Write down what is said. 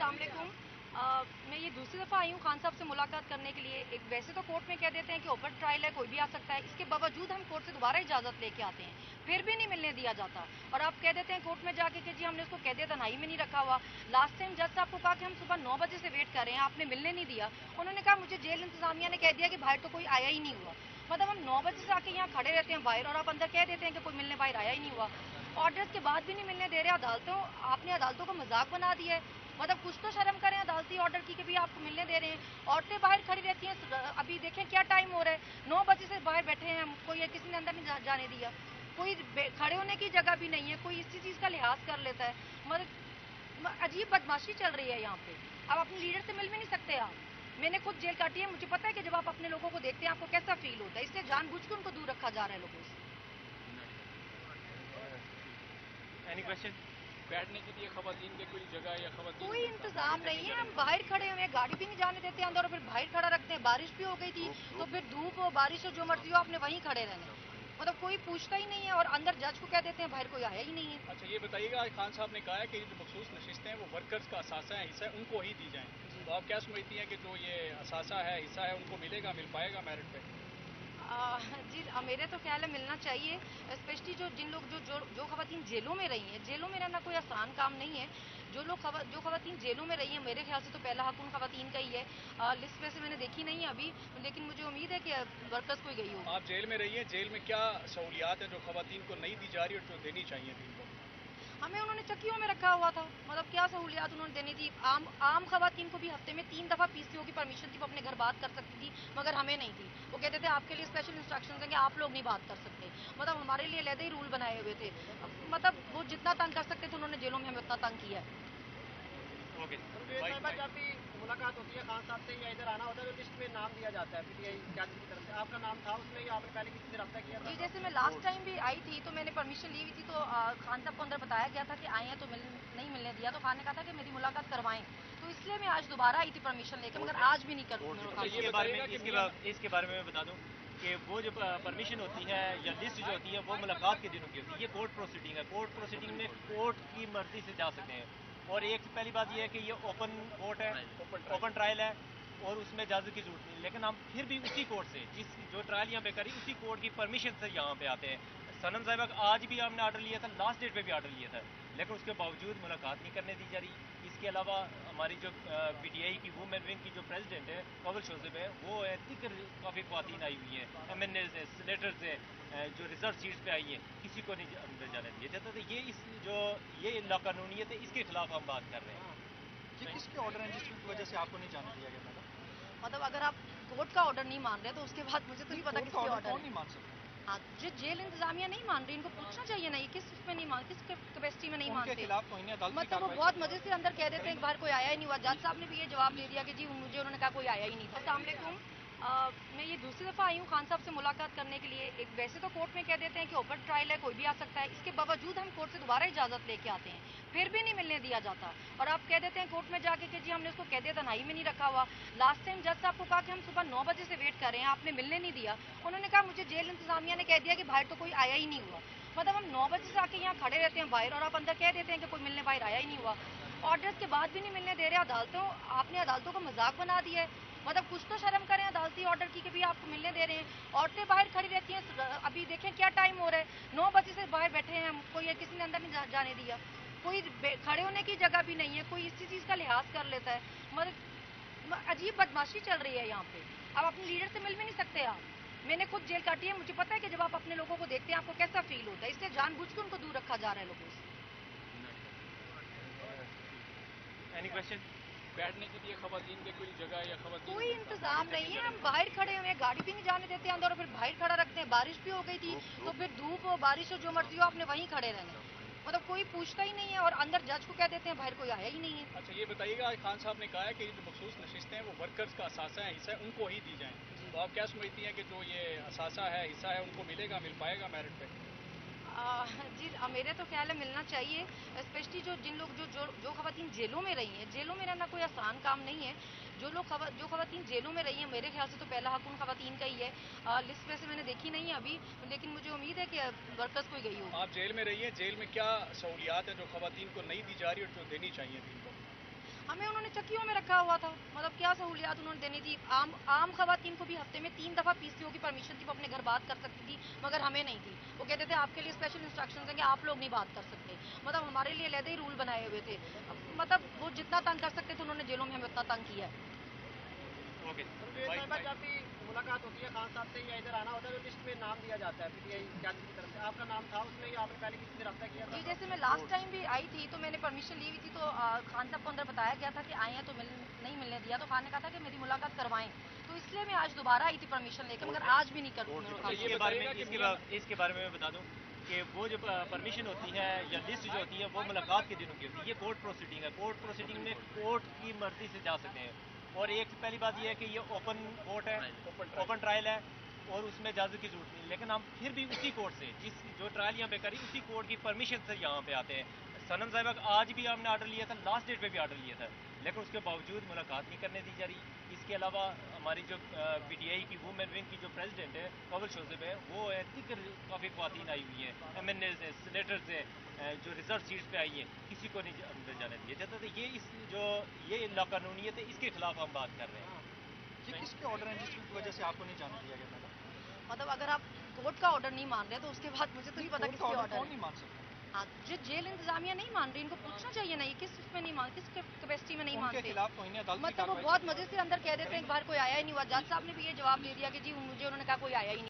अस्सलाम वालेकुम। मैं ये दूसरी दफ़ा आई हूँ खान साहब से मुलाकात करने के लिए। एक वैसे तो कोर्ट में कह देते हैं कि ओपन ट्रायल है, कोई भी आ सकता है। इसके बावजूद हम कोर्ट से दोबारा इजाज़त लेके आते हैं, फिर भी नहीं मिलने दिया जाता। और आप कह देते हैं कोर्ट में जाके कि जी हमने उसको कैद तन्हाई में नहीं रखा हुआ। लास्ट टाइम जज साहब को कहा कि हम सुबह 9 बजे से वेट कर रहे हैं, आपने मिलने नहीं दिया। उन्होंने कहा मुझे जेल इंतजामिया ने कह दिया कि बाहर तो कोई आया ही नहीं हुआ। मतलब हम 9 बजे से आके यहाँ खड़े रहते हैं बाहर, और आप अंदर कह देते हैं कि कोई मिलने बाहर आया ही नहीं हुआ। ऑर्डर्स के बाद भी नहीं मिलने दे रहे। अदालतों आपने अदालतों को मजाक बना दिया है। मतलब कुछ तो शर्म करें अदालती ऑर्डर की कि भी आपको मिलने दे रहे हैं। औरतें बाहर खड़ी रहती हैं। अभी देखें क्या टाइम हो रहा है, 9 बजे से बाहर बैठे हैं हम, कोई किसी ने अंदर नहीं जाने दिया। कोई खड़े होने की जगह भी नहीं है, कोई इसी चीज़ का लिहाज कर लेता है। मतलब अजीब बदमाशी चल रही है यहाँ पे। अब अपने लीडर से मिल भी नहीं सकते आप। मैंने खुद जेल काटी है, मुझे पता है कि जब आप अपने लोगों को देखते हैं आपको कैसा फील होता है। इसलिए जानबूझ के उनको दूर रखा जा रहा है लोगों से। Any question? बैठने के लिए खवातीन के कोई जगह या खवातीन कोई इंतजाम नहीं है। हम बाहर खड़े हुए हैं, गाड़ी भी नहीं जाने देते अंदर, और फिर बाहर खड़ा रखते हैं। बारिश भी हो गई थी तो फिर धूप हो बारिश हो जो मर्जी हो आपने वहीं खड़े रहना। मतलब कोई पूछता ही नहीं है, और अंदर जज को कह देते हैं बाहर कोई आया ही नहीं है। अच्छा ये बताइएगा, आज खान साहब ने कहा है कि जो मखसूस नशिस्तें हैं वो वर्कर्स का असासा है, हिस्सा है, उनको ही दी जाएं। तो आप क्या समझती हैं कि जो ये असासा है, हिस्सा है, उनको मिलेगा, मिल पाएगा मेरिट पे? जी मेरे तो ख्याल है मिलना चाहिए। स्पेशली जिन लोग जो खवातीन जेलों में रही हैं, जेलों में रहना कोई आसान काम नहीं है। जो खवातीन जेलों में रही हैं, मेरे ख्याल से तो पहला हक उन खवातीन का ही है। लिस्ट वैसे मैंने देखी नहीं है अभी, लेकिन मुझे उम्मीद है कि वर्कर्स को ही गई होगी। आप जेल में रही हैं, जेल में क्या सहूलियात है जो खवातीन को नहीं दी जा रही और जो देनी चाहिए थी इनको? हमें उन्होंने चक्कियों में रखा हुआ था। मतलब क्या सहूलियात उन्होंने देनी थी। आम खवातीन को भी हफ्ते में 3 दफ़ा पीसीओ की परमिशन थी, वो अपने घर बात कर सकती थी, मगर हमें नहीं थी। वो कहते थे आपके लिए स्पेशल इंस्ट्रक्शंस हैं कि आप लोग नहीं बात कर सकते। मतलब हमारे लिए अलग ही रूल बनाए हुए थे। मतलब वो जितना तंग कर सकते थे उन्होंने जेलों में हमें उतना तंग किया है। ओके जब भी मुलाकात होती है खान साहब से या इधर आना होता है तो लिस्ट में नाम दिया जाता है पीटीआई कैडर की तरफ से, आपका नाम था उसमें या आपने पहले किसी से रब्ता किया था? जी जैसे मैं लास्ट टाइम भी आई थी तो मैंने परमिशन ली हुई थी, तो खान साहब को अंदर बताया गया था कि आए हैं, तो नहीं मिलने दिया। तो खान ने कहा था कि मेरी मुलाकात करवाएं, तो इसलिए मैं आज दोबारा आई थी परमिशन लेकर, मगर आज भी नहीं कर। इसके बारे में मैं बता दूं कि वो जो परमिशन होती है या लिस्ट जो होती है वो मुलाकात के दिनों की होती है। ये कोर्ट प्रोसीडिंग है। कोर्ट प्रोसीडिंग में कोर्ट की मर्जी से जा सकते हैं। और एक पहली बात ये है कि ये ओपन कोर्ट है, ओपन ट्रायल है, और उसमें इजाज़त की जरूरत नहीं। लेकिन हम फिर भी उसी कोर्ट से जो ट्रायल यहाँ पे करी उसी कोर्ट की परमिशन से यहाँ पे आते हैं। सनम साहिबा आज भी हमने आर्डर लिया था, लास्ट डेट पे भी आर्डर लिया था, लेकिन उसके बावजूद मुलाकात नहीं करने दी जा रही। इसके अलावा हमारी जो पीटीआई की वुमेन विंग की जो प्रेसिडेंट है कवल शोजेब है, वो है दिक्र काफ़ी ख्वातीन आई हुई हैं, एमएनए से, सेनेटर से, जो रिजर्व सीट्स पे आई हैं, किसी को नहीं अंदर जाने दिया जाता। तो ये लाकानूनीत है, इसके खिलाफ हम बात कर रहे हैं। ये किसके ऑर्डर हैं जिसकी वजह से आपको नहीं जाने दिया गया मैडम? मतलब अगर आप कोर्ट का ऑर्डर नहीं मान रहे तो उसके बाद मुझे तो नहीं पता किसके ऑर्डर कौन नहीं मान सकता? हाँ, जो जेल इंतजामिया नहीं मान रही, इनको पूछना चाहिए ना, ये किस उसमें नहीं मान, किस कैपेसिटी में नहीं उनके मानते। खिलाफ कोई नहीं अदालती मतलब वो कार्रवाई बहुत मजे से अंदर कह देते हैं कि बाहर कोई आया ही नहीं हुआ। जज साहब ने भी ये जवाब दे दिया कि जी मुझे उन्होंने कहा कोई आया ही नहीं था। अस्सलाम वालेकुम। मैं ये दूसरी दफ़ा आई हूँ खान साहब से मुलाकात करने के लिए। एक वैसे तो कोर्ट में कह देते हैं कि ओपन ट्रायल है, कोई भी आ सकता है। इसके बावजूद हम कोर्ट से दोबारा इजाज़त लेके आते हैं, फिर भी नहीं मिलने दिया जाता। और आप कह देते हैं कोर्ट में जाके कि जी हमने उसको कैद तन्हाई में नहीं रखा हुआ। लास्ट टाइम जज साहब को कहा कि हम सुबह 9 बजे से वेट कर रहे हैं, आपने मिलने नहीं दिया। उन्होंने कहा मुझे जेल इंतजामिया ने कह दिया कि बाहर तो कोई आया ही नहीं हुआ। मतलब हम 9 बजे से आके यहाँ खड़े रहते हैं बाहर, और आप अंदर कह देते हैं कि कोई मिलने बाहर आया ही नहीं हुआ। ऑर्डर्स के बाद भी नहीं मिलने दे रहे। आपने अदालतों को मजाक बना दिया है। मतलब कुछ तो शर्म करें अदालती ऑर्डर की कि भी आपको मिलने दे रहे हैं। औरतें बाहर खड़ी रहती हैं। अभी देखें क्या टाइम हो रहा है, 9 बजे से बाहर बैठे हैं हम, कोई किसी ने अंदर नहीं जाने दिया। कोई खड़े होने की जगह भी नहीं है, कोई इसी चीज़ का लिहाज कर लेता है। मतलब अजीब बदमाशी चल रही है यहाँ पे। अब अपने लीडर से मिल भी नहीं सकते आप। मैंने खुद जेल काटी है, मुझे पता है कि जब आप अपने लोगों को देखते हैं आपको कैसा फील होता है। इसलिए जानबूझ के उनको दूर रखा जा रहा है लोगों से। Any question? बैठने के लिए खवातीन के कोई जगह या खवातीन कोई इंतजाम नहीं है। हम बाहर खड़े हुए हैं, गाड़ी भी नहीं जाने देते अंदर, और फिर बाहर खड़ा रखते हैं। बारिश भी हो गई थी तो फिर धूप हो बारिश हो जो मर्जी हो आपने वहीं खड़े रहना। मतलब कोई पूछता ही नहीं है, और अंदर जज को कह देते हैं बाहर कोई आया ही नहीं है। अच्छा ये बताइएगा, आज खान साहब ने कहा है कि जो मखसूस नशिस्तें हैं वो वर्कर्स का असासा है, हिस्सा है, उनको ही दी जाएं। तो आप क्या समझती हैं कि जो ये असासा है, हिस्सा है, उनको मिलेगा, मिल पाएगा मेरिट पे? जी मेरे तो ख्याल है मिलना चाहिए। स्पेशली जिन लोग जो खवातीन जेलों में रही हैं, जेलों में रहना कोई आसान काम नहीं है। जो खवातीन जेलों में रही हैं, मेरे ख्याल से तो पहला हक उन खवातीन का ही है। लिस्ट वैसे मैंने देखी नहीं है अभी, लेकिन मुझे उम्मीद है कि वर्कर्स को ही गई होगी। आप जेल में रही हैं, जेल में क्या सहूलियात है जो खवातीन को नहीं दी जा रही और जो देनी चाहिए थी इनको? हमें उन्होंने चक्कियों में रखा हुआ था, मतलब क्या सहूलियात उन्होंने देनी थी। आम खवातीन को भी हफ्ते में 3 दफ़ा पीसीओ की परमिशन थी, वो अपने घर बात कर सकती थी, मगर हमें नहीं थी। वो कहते थे आपके लिए स्पेशल इंस्ट्रक्शंस हैं कि आप लोग नहीं बात कर सकते, मतलब हमारे लिए अलग ही रूल बनाए हुए थे। मतलब वो जितना तंग कर सकते थे उन्होंने जेलों में हमें उतना तंग किया है। ओके परवेज साहिबा, जब भी मुलाकात होती है खान साहब से या इधर आना होता है तो लिस्ट में नाम दिया जाता है पीटीआई क्यादत की तरफ से, आपका नाम था उसमें या आपने पहले किसी से रब्ता किया था? जी, जैसे मैं लास्ट टाइम भी आई थी तो मैंने परमिशन ली हुई थी, तो खान साहब को अंदर बताया गया था कि आए हैं तो नहीं मिलने दिया, तो खान ने कहा था कि मेरी मुलाकात करवाएं, तो इसलिए मैं आज दोबारा आई थी परमिशन लेकर, मगर आज भी नहीं कर इसके बारे में मैं बता दूं कि वो जो परमिशन होती है या लिस्ट जो होती है वो मुलाकात के दिनों की होती है। ये कोर्ट प्रोसीडिंग है, कोर्ट प्रोसीडिंग में कोर्ट की मर्जी से जा सकते हैं। और एक पहली बात ये है कि ये ओपन कोर्ट है, ओपन ट्रायल है और उसमें इजाज़त की जरूरत नहीं, लेकिन हम फिर भी उसी कोर्ट से जो ट्रायल यहाँ पे करी उसी कोर्ट की परमिशन से यहाँ पे आते हैं। सनम साहिबा आज भी हमने आर्डर लिया था, लास्ट डेट पे भी आर्डर लिया था, लेकिन उसके बावजूद मुलाकात नहीं करने दी जा रही। इसके अलावा हमारी जो पीटीआई की वुमेन विंग की जो प्रेसिडेंट है कवल शोज़ेब है, वो है काफ़ी ख्वातीन आई हुई हैं, MNA से, सेनेटर से, जो रिजर्व सीट्स पे आई हैं, किसी को नहीं अंदर जाने दिया जाता। तो ये लाकानूनीत है, इसके खिलाफ हम बात कर रहे हैं। ये किसके ऑर्डर हैं जिसकी वजह से आपको नहीं जाने दिया गया मैडम? मतलब अगर आप कोर्ट का ऑर्डर नहीं मान रहे तो उसके बाद मुझे तो नहीं पता किसके ऑर्डर कौन है। नहीं मान सकता? हाँ, जो जेल इंतजामिया नहीं मान रही, इनको पूछना चाहिए ना, ये किस उसमें नहीं मान, किस कैपेसिटी में नहीं उनके मानते। खिलाफ कोई नहीं अदालती मतलब वो कार्रवाई बहुत मजे से अंदर कह देते हैं, एक बार कोई आया ही नहीं हुआ। जज साहब ने भी ये जवाब दे दिया कि जी मुझे उन्होंने कहा कोई आया ही नहीं।